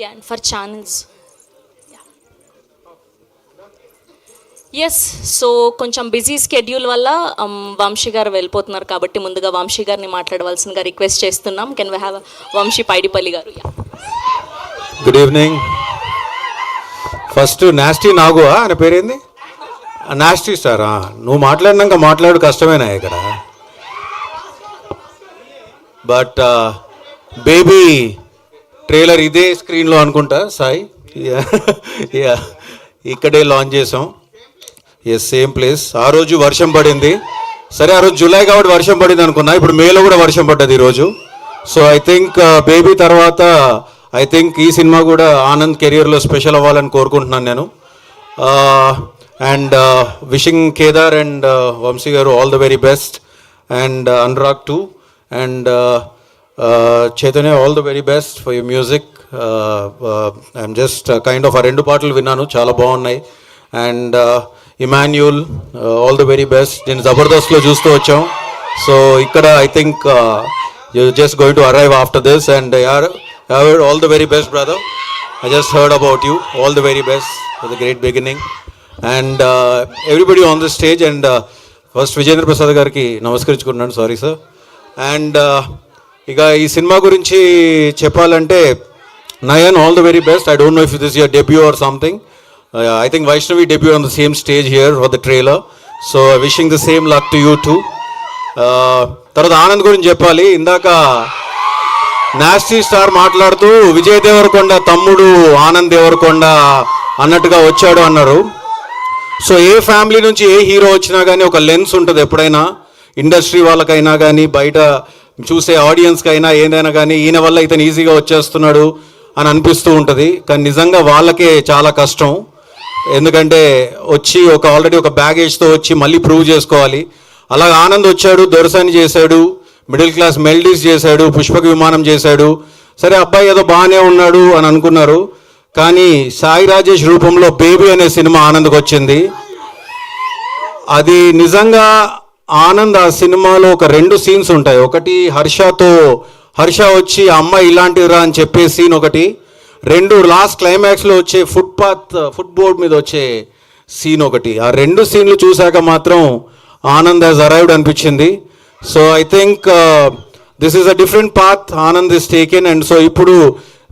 Yeah, and for channels. Yes. So కొంచెం busy schedule వల్ల వంశీ గారు వెళ్ళిపోతున్నారు కాబట్టి ముందుగా వంశీ గారిని మాట్లాడవలసిందిగా రిక్వెస్ట్ చేస్తున్నాం. Can we have Vamshi Paidipalli garu? Good evening. First nasty నాగు ఆయన పేరేంది? నాస్టీ స్టారా? నువ్వు మాట్లాడినాక మాట్లాడు కష్టమేనా ఇక్కడ? బట్ బేబీ ట్రైలర్ ఇదే స్క్రీన్లో అనుకుంటా సాయి. ఇక్కడే లాంచ్ చేసాం. Yes, same place. ఆ రోజు వర్షం పడింది. సరే, ఆ రోజు జూలై కాబట్టి వర్షం పడింది అనుకున్నా. ఇప్పుడు మేలో కూడా వర్షం పడ్డది ఈరోజు. సో ఐ థింక్ బేబీ తర్వాత ఐ థింక్ ఈ సినిమా కూడా ఆనంద్ కెరియర్లో స్పెషల్ అవ్వాలని కోరుకుంటున్నాను నేను. And wishing Kedar and Vamshi garu all the very best. And Anurag too. And Chaitanya, all the very best for your music. I'm just kind of ఆ రెండు పాటలు విన్నాను, చాలా బాగున్నాయి. And Emmanuel, all the very best. నేను జబర్దస్త్లో చూస్తూ వచ్చాం. సో ఇక్కడ I think you just going to arrive after this. And all the very best brother. I just heard about you. All the very best for the great beginning. And everybody on the stage. And first Vijayendra Prasad గారికి నమస్కరించుకుంటున్నాను. Sorry sir. And ఇక ఈ cinema గురించి చెప్పాలంటే Nayan, all the very best. I don't know if this your debut or something. I think Vaishnavi debut on the same stage here for the trailer. So wishing the same luck to you too. తర్వాత ఆనంద్ గురించి చెప్పాలి. ఇందాక nasty star మాట్లాడుతూ విజయ్ దేవరకొండ తమ్ముడు ఆనంద్ దేవరకొండ అన్నట్టుగా వచ్చాడు అన్నారు. So ఏ family నుంచి ఏ హీరో వచ్చినా కానీ ఒక లెన్స్ ఉంటుంది ఎప్పుడైనా. ఇండస్ట్రీ వాళ్ళకైనా కానీ, బయట చూసే ఆడియన్స్కి అయినా, ఏదైనా కానీ ఈయన వల్ల ఇతను ఈజీగా వచ్చేస్తున్నాడు అని అనిపిస్తూ ఉంటుంది. కానీ నిజంగా వాళ్ళకే చాలా కష్టం. ఎందుకంటే వచ్చి ఆల్రెడీ ఒక బ్యాగేజ్తో వచ్చి మళ్ళీ ప్రూవ్ చేసుకోవాలి. అలాగే ఆనంద్ వచ్చాడు, దొరసాని చేశాడు, మిడిల్ క్లాస్ మెల్డీస్ చేశాడు, పుష్పక విమానం చేశాడు. సరే, అబ్బాయి ఏదో బాగానే ఉన్నాడు అని అనుకున్నారు. కానీ సాయి రాజేష్ రూపంలో బేబీ అనే సినిమా ఆనంద్కి వచ్చింది. అది నిజంగా ఆనంద్ ఆ సినిమాలో ఒక 2 సీన్స్ ఉంటాయి. ఒకటి హర్ష వచ్చి అమ్మాయి ఇలాంటిదిరా అని చెప్పే సీన్ ఒకటి. 2 లాస్ట్ క్లైమాక్స్లో వచ్చే ఫుట్ బోర్డ్ మీద వచ్చే సీన్ ఒకటి. ఆ 2 సీన్లు చూశాక మాత్రం ఆనంద్ హాజ్ అరైవ్డ్ అనిపించింది. So I think this is a different path Anand is taken. And so ఇప్పుడు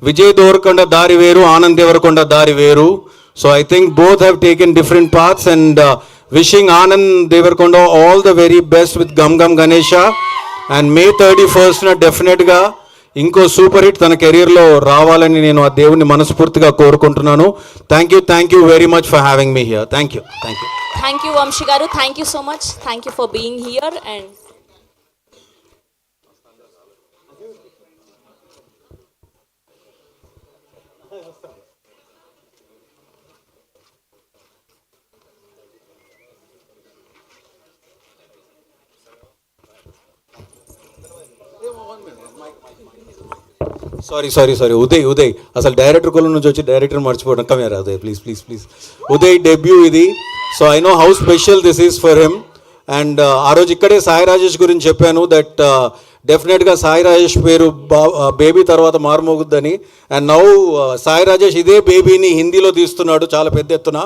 విజయ్ దేవరకొండ దారి వేరు, ఆనంద్ దేవరకొండ దారి వేరు. So I think both have taken different paths. And wishing Anand Deverakonda all the very best with Gam Gam Ganesha. And May 31st డెఫినెట్గా ఇంకో super hit తన కెరీర్లో రావాలని నేను ఆ దేవుని మనస్ఫూర్తిగా కోరుకుంటున్నాను. Thank you very much for having me here. Thank you Vamshi garu. Thank you so much. Thank you for being here. And sorry Uday అసలు డైరెక్టర్ కొల నుంచి వచ్చి డైరెక్టర్ మర్చిపోవడం. కమ్యారా ఉదయ్, ప్లీజ్. ఉదయ్ డెబ్యూ ఇది. So I know how special this is for him. And ఆ రోజు ఇక్కడే సాయి రాజేష్ గురించి చెప్పాను దట్ డెఫినెట్గా సాయి రాజేష్ పేరు బేబీ తర్వాత మారుమోగుద్దని. అండ్ నౌ సాయి రాజేష్ ఇదే బేబీని హిందీలో తీస్తున్నాడు చాలా పెద్ద ఎత్తున.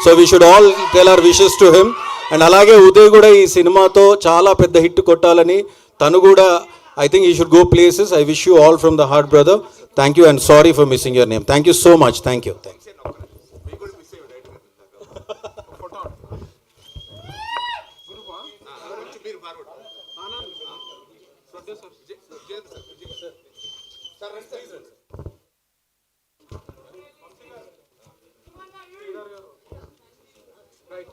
So we should all tell hour wishes to him. And అలాగే ఉదయ్ కూడా ఈ సినిమాతో చాలా పెద్ద హిట్ కొట్టాలని తను కూడా I think you should go places. I wish you all from the heart, brother. Thank you and sorry for missing your name. Thank you so much. Thank you. Thanks. Right.